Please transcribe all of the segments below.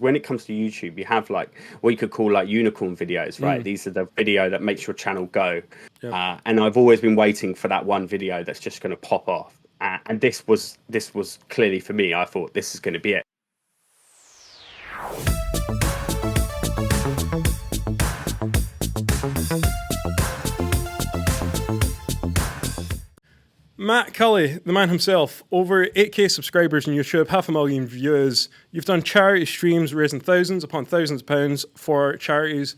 when it comes to YouTube, you have like what you could call like unicorn videos, right? These are the video that makes your channel go. Yep. And I've always been waiting for that one video that's just going to pop off. And this was clearly for me. I thought this is going to be it. Matt Culli, the man himself, over 8k subscribers on YouTube, 500,000 views. You've done charity streams raising thousands upon thousands of pounds for charities.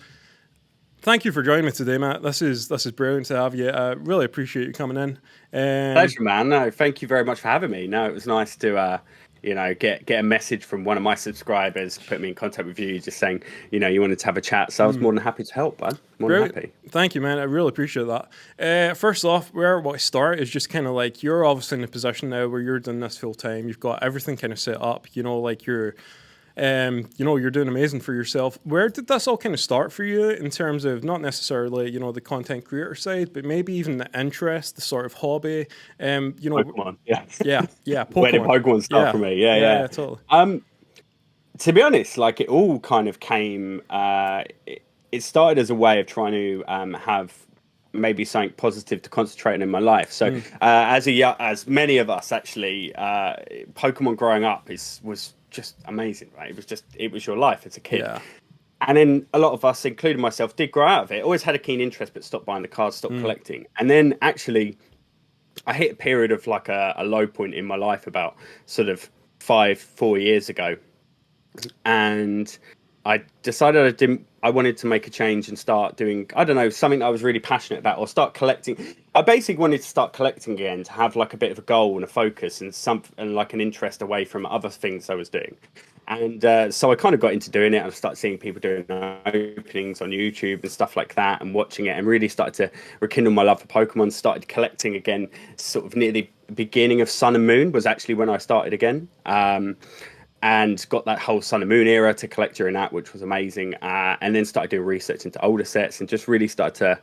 Thank you for joining me today, Matt. This is brilliant to have you. I really appreciate you coming in. Pleasure, man. No, thank you very much for having me. No, it was nice to get a message from one of my subscribers, put me in contact with you, just saying, you wanted to have a chat. So I was more than happy to help, man. More than happy. Thank you, man. I really appreciate that. First off, where I want to start is just kind of like, you're obviously in a position now where you're doing this full time. You've got everything kind of set up, like you're doing amazing for yourself. Where did this all kind of start for you in terms of not necessarily, the content creator side, but maybe even the interest, the sort of hobby? Pokemon, yeah. Yeah, Pokemon. Where did Pokemon start for me? Yeah, totally. To be honest, like it all kind of came, it started as a way of trying to have maybe something positive to concentrate on in my life. So as many of us actually, Pokemon growing up was just amazing, right? It was your life as a kid. Yeah. And then a lot of us, including myself, did grow out of it. Always had a keen interest, but stopped buying the cards, stopped collecting. And then actually I hit a period of like a low point in my life about sort of 4 years ago. And I decided I wanted to make a change and start doing, I don't know, something I was really passionate about, or start collecting. I basically wanted to start collecting again, to have like a bit of a goal and a focus and like an interest away from other things I was doing. And so I kind of got into doing it. I started seeing people doing openings on YouTube and stuff like that, and watching it, and really started to rekindle my love for Pokemon. Started collecting again, sort of near the beginning of Sun and Moon was actually when I started again. And got that whole Sun and Moon era to collect during that, which was amazing. And then started doing research into older sets and just really started to,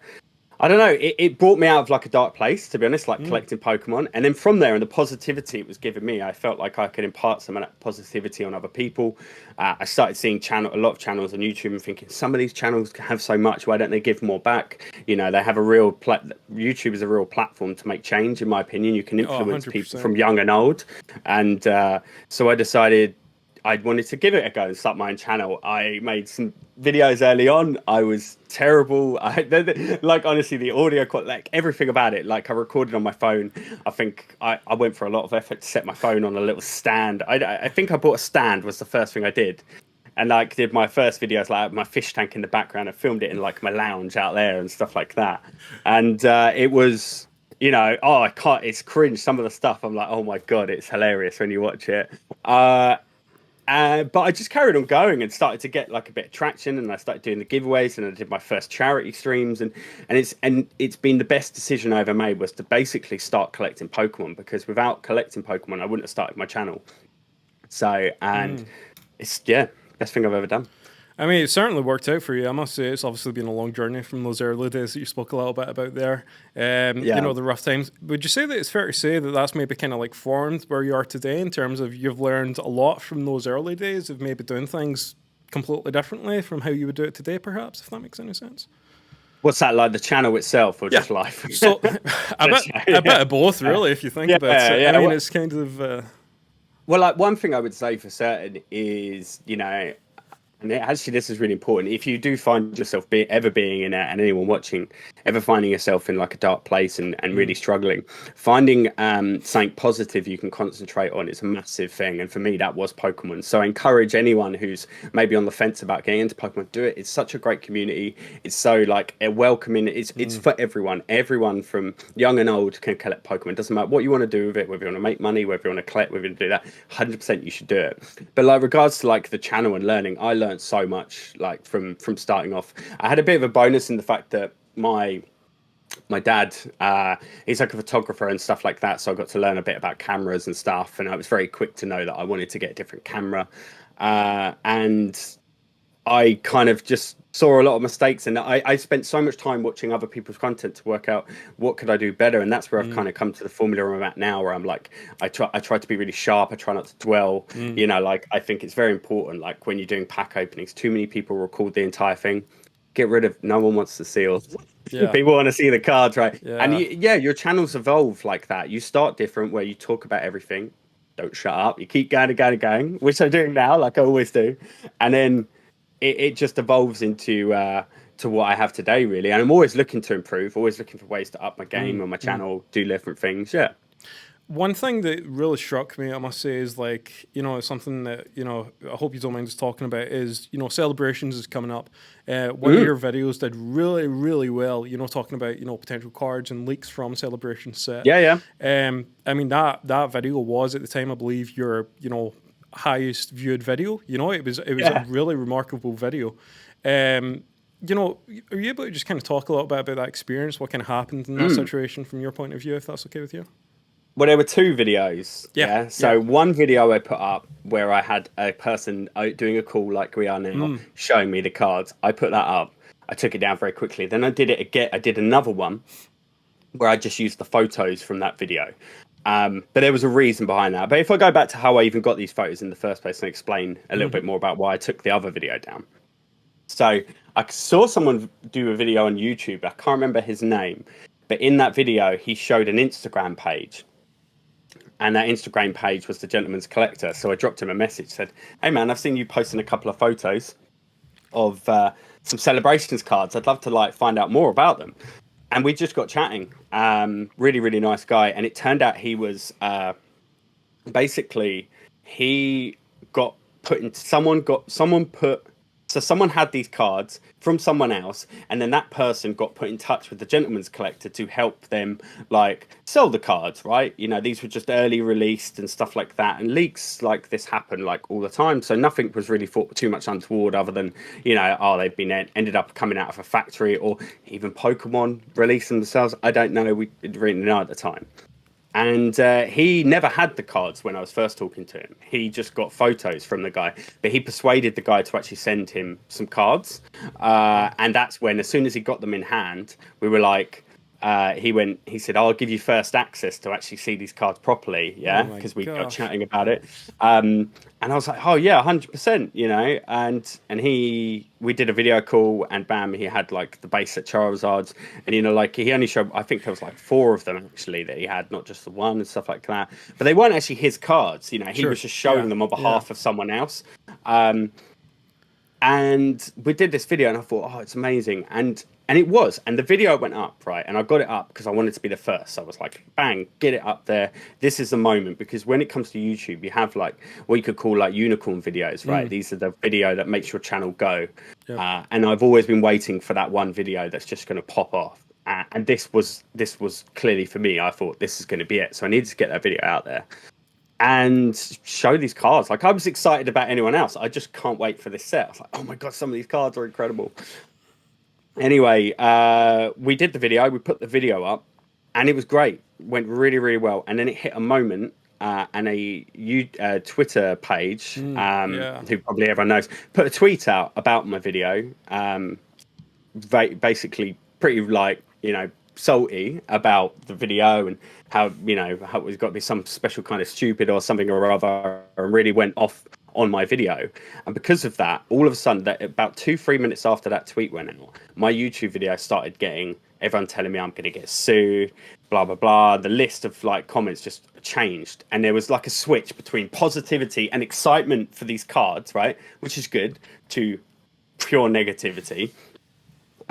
I don't know, it brought me out of like a dark place, to be honest, like collecting Pokemon. And then from there, and the positivity it was giving me, I felt like I could impart some of that positivity on other people. I started seeing a lot of channels on YouTube and thinking, some of these channels have so much, why don't they give more back? They have a real, YouTube is a real platform to make change, in my opinion. You can influence people from young and old. And so I decided I wanted to give it a go and start my own channel. I made some videos early on. I was terrible. Like, honestly, the audio, like everything about it, like I recorded on my phone. I think I went for a lot of effort to set my phone on a little stand. I think I bought a stand was the first thing I did. And like did my first videos, like my fish tank in the background. I filmed it in like my lounge out there and stuff like that. And it was, I can't, it's cringe. Some of the stuff I'm like, oh my God, it's hilarious when you watch it. But I just carried on going and started to get like a bit of traction, and I started doing the giveaways, and I did my first charity streams, and it's been the best decision I ever made, was to basically start collecting Pokemon, because without collecting Pokemon I wouldn't have started my channel. So it's best thing I've ever done. I mean, it certainly worked out for you. I must say, it's obviously been a long journey from those early days that you spoke a little bit about there. The rough times. Would you say that it's fair to say that that's maybe kind of like formed where you are today, in terms of you've learned a lot from those early days of maybe doing things completely differently from how you would do it today, perhaps, if that makes any sense? What's that, like the channel itself, or just life? So a bit of both, really, if you think about it. I mean, it's kind of... Well, like one thing I would say for certain is, and actually, this is really important. If you do find yourself ever being in it, and anyone watching, ever finding yourself in like a dark place and really struggling, finding something positive you can concentrate on is a massive thing. And for me, that was Pokemon. So I encourage anyone who's maybe on the fence about getting into Pokemon, do it. It's such a great community. It's so like a welcoming. It's for everyone. Everyone from young and old can collect Pokemon. It doesn't matter what you want to do with it, whether you want to make money, whether you want to collect, whether you want to do that. 100% you should do it. But like regards to like the channel and learning, I learned so much like from starting off. I had a bit of a bonus in the fact that my dad, he's like a photographer and stuff like that, so I got to learn a bit about cameras and stuff, and I was very quick to know that I wanted to get a different camera, and I kind of just saw a lot of mistakes, and I spent so much time watching other people's content to work out what could I do better, and that's where I've Mm, kind of come to the formula I'm at now, where I'm like, I try to be really sharp. I try not to dwell. mm, You know, like I think it's very important. Like when you're doing pack openings, too many people record the entire thing. Get rid of. No one wants to see all. yeah, People want to see the cards, right? And yeah. yeah, your channels evolve like that. You start different, where you talk about everything. Don't shut up. You keep going and going and going, which I'm doing now, like I always do, and then it just evolves into to what I have today, really. And I'm always looking to improve, always looking for ways to up my game Mm, on my mm. channel, do different things. Yeah. One thing that really struck me, I must say, is like, it's something that, I hope you don't mind us talking about is, celebrations is coming up. One of Mm. your videos did really, really well, talking about, potential cards and leaks from celebration set. Yeah, yeah. I mean, that video was at the time, I believe, your, highest viewed video. It was a Yeah. really remarkable video. Um, are you able to just kind of talk a little bit about that experience, what kind of happened in that Mm. situation from your point of view, if that's okay with you? Well, there were two videos. Yeah, Yeah. yeah. So one video I put up where I had a person doing a call like we are now, Mm, showing me the cards. I put that up. I took it down very quickly. Then I did it again. I did another one where I just used the photos from that video. But there was a reason behind that. But if I go back to how I even got these photos in the first place and explain a little hmm bit more about why I took the other video down. So I saw someone do a video on YouTube. I can't remember his name, but in that video, he showed an Instagram page, and that Instagram page was the Gentleman's Collector. So I dropped him a message, said, "Hey man, I've seen you posting a couple of photos of some celebrations cards. I'd love to like find out more about them." And we just got chatting. Really, really nice guy. And it turned out he was basically he got put in. Someone put. So someone had these cards from someone else, and then that person got put in touch with the Gentleman's Collector to help them like sell the cards, right? You know, these were just early released and stuff like that, and leaks like this happen like all the time. So nothing was really thought too much untoward, other than they've been ended up coming out of a factory, or even Pokemon releasing themselves. I don't know. We didn't really know at the time. And he never had the cards when I was first talking to him. He just got photos from the guy, but he persuaded the guy to actually send him some cards. And that's when, as soon as he got them in hand, we were like, he said, "I'll give you first access to actually see these cards properly." Oh Yeah. my Because we got gosh. chatting about it. And I was like, "Oh yeah, 100%, and we did a video call, and bam, he had like the base set Charizards, and like he only showed, I think there was like four of them actually that he had, not just the one and stuff like that. But they weren't actually his cards, he Sure. was just Yeah. showing them on Yeah. behalf of someone else. Um, and we did this video, and I thought, oh, it's amazing, and it was, and the video went up, right, and I got it up because I wanted to be the first. So I was like, bang, get it up there. This is the moment, because when it comes to YouTube, you have like what you could call like unicorn videos, right? Mm, These are the video that makes your channel go. yep. And I've always been waiting for that one video that's just going to pop off. And this was clearly for me. I thought this is going to be it, so I needed to get that video out there and show these cards. Like, I was excited about anyone else. I just can't wait for this set. I was like, oh my god, some of these cards are incredible. Anyway, we did the video. We put the video up, and it was great. Went really, really well. And then it hit a moment, and Twitter page, Mm, yeah. who probably everyone knows, put a tweet out about my video. Basically, pretty like salty about the video, and how it's got to be some special kind of stupid or something or other, and really went off on my video. And because of that, all of a sudden, that about 2-3 minutes after that tweet went out, my YouTube video started getting everyone telling me I'm going to get sued, blah blah blah. The list of like comments just changed, and there was like a switch between positivity and excitement for these cards, right, which is good, to pure negativity.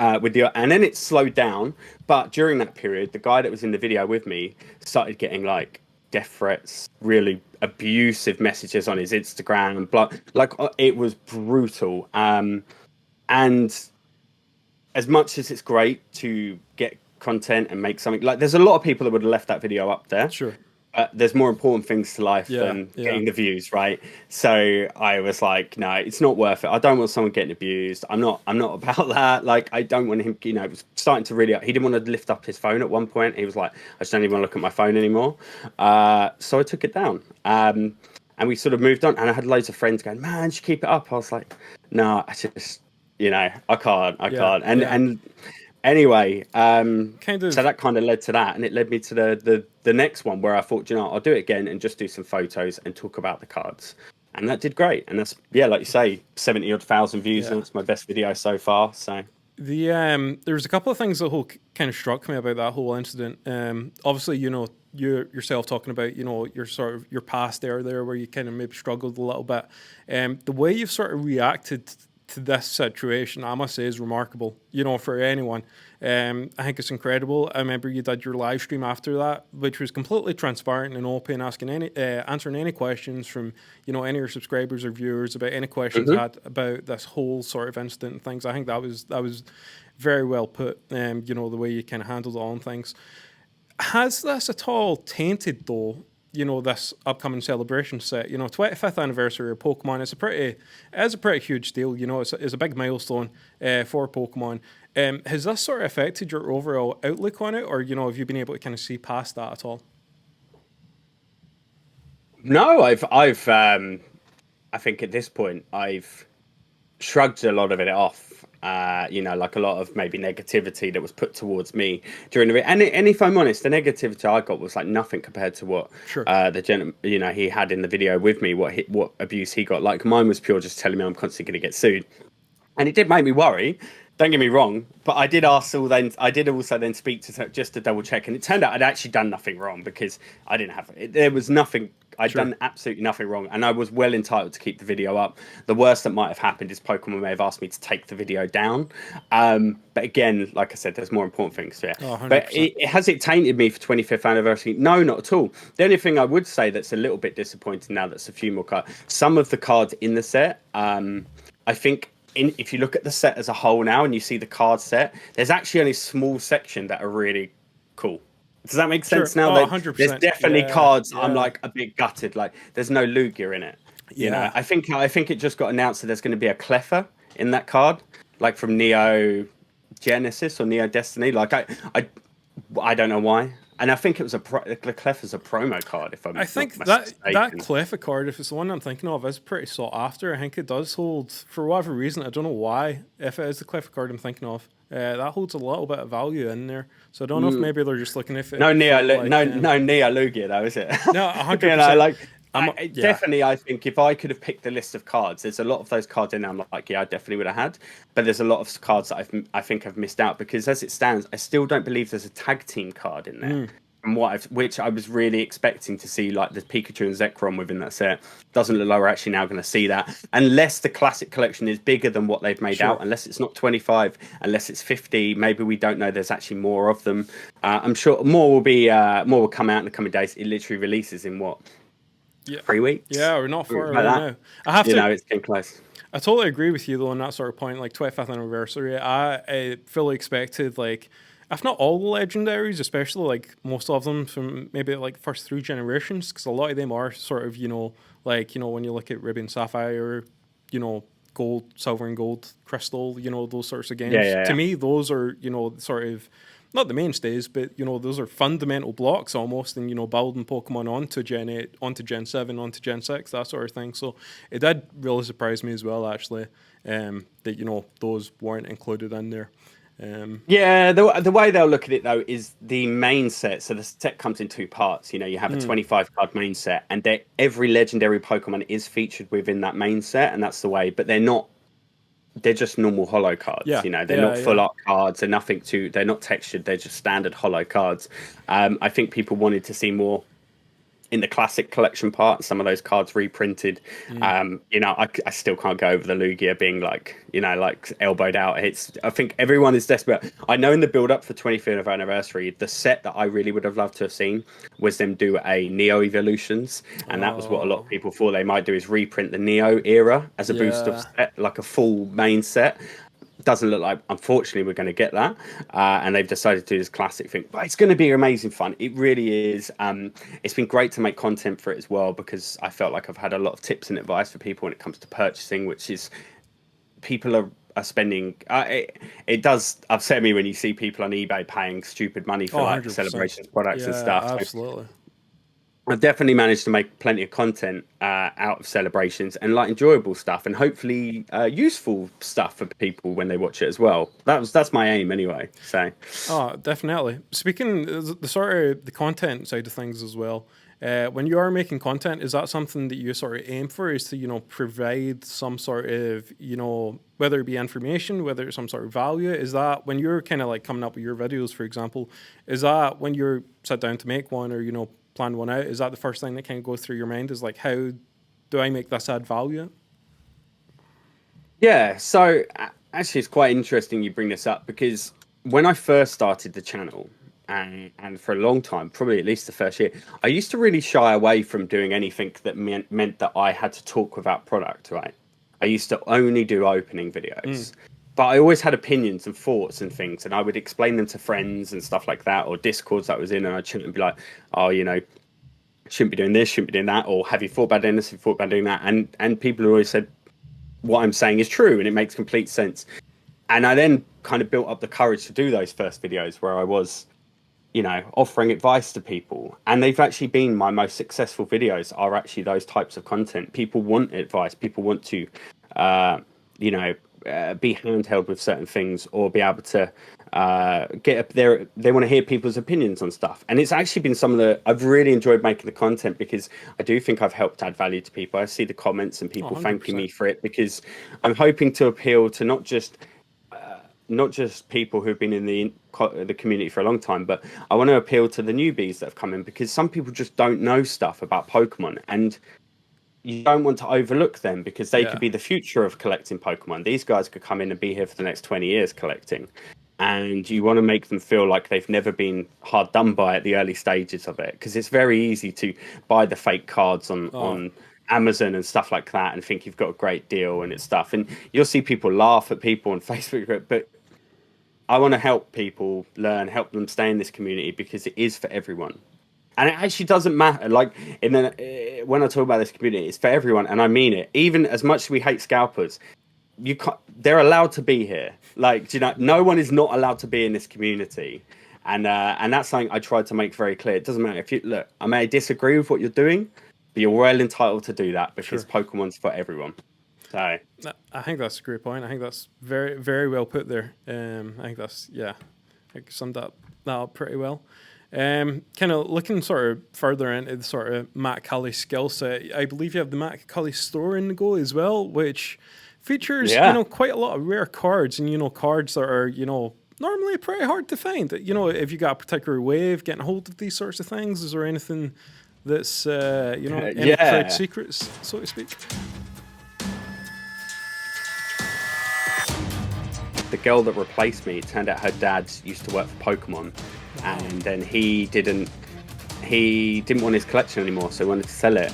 And then it slowed down, but during that period, the guy that was in the video with me started getting like death threats, really abusive messages on his Instagram, and it was brutal. And as much as it's great to get content and make something, like, there's a lot of people that would have left that video up there. Sure. There's more important things to life Yeah. than Yeah. getting the views, right? So I was like, no, it's not worth it. I don't want someone getting abused. I'm not about that. Like, I don't want him, it was starting to really, he didn't want to lift up his phone at one point. He was like, I just don't even want to look at my phone anymore. So I took it down. and we sort of moved on. And I had loads of friends going, "Man, you should keep it up." I was like, "No, I just, I can't, I Yeah, can't." yeah. And anyway, Kind so of. that kind of led to that, and it led me to the next one where I thought, I'll do it again and just do some photos and talk about the cards. And that did great. And that's, yeah, like you say, 70 odd thousand views, and Yeah. it's my best video so far. So There's a couple of things that kind of struck me about that whole incident. Obviously, you yourself talking about your sort of your past there where you kind of maybe struggled a little bit. The way you've sort of reacted to this situation, I must say, is remarkable. For anyone. I think it's incredible. I remember you did your live stream after that, which was completely transparent and open, asking answering any questions from any of your subscribers or viewers about any questions mhm. had about this whole sort of incident and things. I think that was very well put. The way you kind of handled all and things. Has this at all tainted though? This upcoming celebration set. 25th anniversary of Pokemon. It's a pretty huge deal. It's a big milestone for Pokemon. Has this sort of affected your overall outlook on it, or have you been able to kind of see past that at all? No, I think at this point I've shrugged a lot of it off. Like a lot of maybe negativity that was put towards me during the and if I'm honest, the negativity I got was like nothing compared to what Sure. the gentleman he had in the video with me. What abuse he got. Like mine was pure just telling me I'm constantly going to get sued, and it did make me worry. Don't get me wrong, but I did ask all then. I did also then speak to just to double check, and it turned out I'd actually done nothing wrong because I didn't have it. There was nothing. I'd Sure. done absolutely nothing wrong, and I was well entitled to keep the video up. The worst that might have happened is Pokemon may have asked me to take the video down. But again, like I said, there's more important things here. Oh, But 100%. has it tainted me for 25th anniversary? No, not at all. The only thing I would say that's a little bit disappointing now that's a few more cards. Some of the cards in the set, I think if you look at the set as a whole now and you see the card set, there's actually only a small section that are really cool. Does that make Sure. sense now? Oh, That there's 100%. definitely Yeah. cards I'm Yeah. like a bit gutted. Like there's no Lugia in it. Yeah. I think it just got announced that there's going to be a Cleffa in that card, like from Neo Genesis or Neo Destiny. Like I don't know why. And I think it was the Cleffa's a promo card, if I I'm not think that mistaken. Cleffa card, if it's the one I'm thinking of, is pretty sought after. I think it does hold, for whatever reason, I don't know why, if it is the Cleffa card I'm thinking of, that holds a little bit of value in there. So I don't know if Mm. maybe they're just looking if No it Neo, felt like, no Neo Lugia though, is it? no, a hundred you know, percent. like I'm yeah, definitely, I think if I could have picked the list of cards, there's a lot of those cards in there. I'm like, yeah, I definitely would have had, but there's a lot of cards that I think I've missed out because as it stands, I still don't believe there's a tag team card in there. From which I was really expecting to see, like the Pikachu and Zekrom within that set. Doesn't look like we're actually now going to see that, unless the classic collection is bigger than what they've made out. sure, Unless it's not 25, unless it's 50, maybe we don't know. There's actually more of them. I'm sure more will come out in the coming days. It literally releases in what yeah, 3 weeks, yeah. We're not far like away that. now. I have to. It's getting close. I totally agree with you though on that sort of point. Like 25th anniversary, I fully expected like, if not all the legendaries, especially like most of them from maybe like first three generations, because a lot of them are sort of like when you look at Ruby and Sapphire, gold, silver and gold, crystal, those sorts of Yeah, games. yeah, To yeah. me, those are sort of not the mainstays, but those are fundamental blocks almost, and building Pokemon onto Gen 8, onto Gen 7, onto Gen 6, that sort of thing. So it did really surprise me as well, actually, that those weren't included in there. Um, Yeah, the way they'll look at it though is the main set. So the set comes in two parts. You have a mm, 25 card main set, and every legendary Pokemon is featured within that main set, and that's the way. But they're not. They're just normal holo cards. yeah, They're yeah, not full yeah. art cards. They're nothing to. They're not textured. They're just standard holo cards. I think people wanted to see more in the classic collection part, some of those cards reprinted. Mm, I still can't go over the Lugia being like elbowed out. I think everyone is desperate. I know in the build up for 25th anniversary, the set that I really would have loved to have seen was them do a Neo Evolutions, and that was what a lot of oh, people thought they might do is reprint the Neo era as a booster yeah. set, like a full main set. Doesn't look like, unfortunately, we're going to get that, and they've decided to do this classic thing, but it's going to be amazing fun. It really is. It's been great to make content for it as well, because I felt like I've had a lot of tips and advice for people when it comes to purchasing, which is people are spending it does upset me when you see people on eBay paying stupid money Oh, for like 100%. celebrations products and Yeah, stuff. So absolutely. I've definitely managed to make plenty of content out of celebrations and like enjoyable stuff and hopefully useful stuff for people when they watch it as well. That's my aim anyway. So Oh, definitely. Speaking the sort of the content side of things as well. When you are making content, is that something that you sort of aim for? Is to provide some sort of whether it be information, whether it's some sort of value? Is that when you're kind of like coming up with your videos, for example? Is that when you're sit down to make one or plan one out? Is that the first thing that kind of goes through your mind? Is like, how do I make this add value? yeah, so actually, it's quite interesting you bring this up because when I first started the channel, and for a long time, probably at least the first year, I used to really shy away from doing anything that meant that I had to talk about product, right? I used to only do opening videos, but I always had opinions and thoughts and things, and I would explain them to friends and stuff like that, or discords that I was in, and I'd shouldn't be like, oh, shouldn't be doing this, shouldn't be doing that, or have you thought about doing this, have you thought about doing that? And people always said, what I'm saying is true and it makes complete sense. And I then kind of built up the courage to do those first videos where I was, offering advice to people. And they've actually been my most successful videos are actually those types of content. People want advice. People want to, be handheld with certain things or be able to get up there. They want to hear people's opinions on stuff. And it's actually been I've really enjoyed making the content because I do think I've helped add value to people. I see the comments and people thanking me for it because I'm hoping to appeal to not just people who've been in the community for a long time, but I want to appeal to the newbies that have come in because some people just don't know stuff about Pokemon, and you don't want to overlook them because they could be the future of collecting Pokemon. These guys could come in and be here for the next 20 years collecting, and you want to make them feel like they've never been hard done by at the early stages of it, because it's very easy to buy the fake cards on Amazon and stuff like that and think you've got a great deal and it's stuff, and you'll see people laugh at people on Facebook, but I want to help people learn, help them stay in this community because it is for everyone. And it actually doesn't matter. Like, when I talk about this community, it's for everyone, and I mean it. Even as much as we hate scalpers, they're allowed to be here. Like, no one is not allowed to be in this community, and that's something I tried to make very clear. It doesn't matter if I may disagree with what you're doing, but you're well entitled to do that because Pokemon's for everyone. So I think that's a great point. I think that's very, very well put there. I think that's I think summed that up pretty well. Kind of looking sort of further into the sort of Matt Culli skill set, I believe you have the Matt Culli store in the Go as well, which features quite a lot of rare cards and cards that are normally pretty hard to find. If you got a particular way of getting hold of these sorts of things, is there anything that's any trade secrets, so to speak? The girl that replaced me, it turned out her dad used to work for Pokemon, and then he didn't want his collection anymore, so he wanted to sell it.